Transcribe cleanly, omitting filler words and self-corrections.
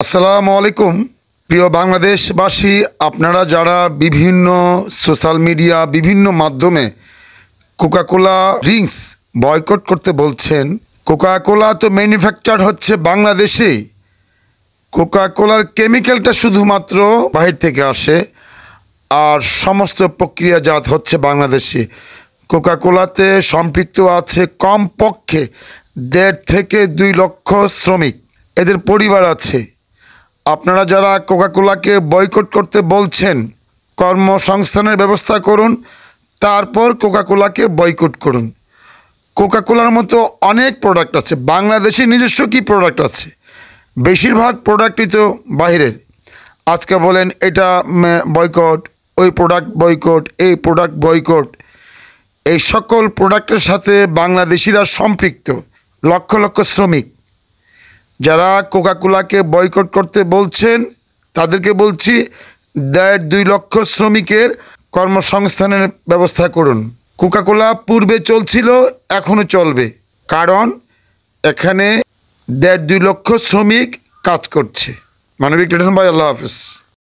আসসালামু আলাইকুম প্রিয় বাংলাদেশবাসী, আপনারা যারা বিভিন্ন সোশ্যাল মিডিয়া বিভিন্ন মাধ্যমে কোকাকোলা ড্রিঙ্কস বয়কট করতে বলছেন। কোকাকোলা তো ম্যানুফ্যাকচার হচ্ছে বাংলাদেশেই। কোকাকোলার কেমিক্যালটা শুধুমাত্র বাহির থেকে আসে আর সমস্ত প্রক্রিয়াজাত হচ্ছে বাংলাদেশে। কোকাকোলাতে সম্পৃক্ত আছে কমপক্ষে 1.5 থেকে 2 লক্ষ শ্রমিক, এদের পরিবার আছে। আপনারা যারা কোকাকোলাকে বয়কট করতে বলছেন, কর্মসংস্থানের ব্যবস্থা করুন, তারপর কোকাকোলাকে বয়কট করুন। কোকাকোলার মতো অনেক প্রোডাক্ট আছে, বাংলাদেশে নিজস্ব কি প্রোডাক্ট আছে? বেশিরভাগ প্রোডাক্টই তো বাহিরের। আজকে বলেন এটা বয়কট, ওই প্রোডাক্ট বয়কট, এই প্রোডাক্ট বয়কট। এই সকল প্রোডাক্টের সাথে বাংলাদেশিরা সম্পৃক্ত, লক্ষ লক্ষ শ্রমিক। যারা কোকাকোলাকে বয়কট করতে বলছেন তাদেরকে বলছি, 1.5-2 লক্ষ শ্রমিকের কর্মসংস্থানের ব্যবস্থা করুন। কোকাকোলা পূর্বে চলছিল, এখনও চলবে, কারণ এখানে 1.5-2 লক্ষ শ্রমিক কাজ করছে। মানবিক টেলিভিশন ভাই, আল্লাহ হাফেজ।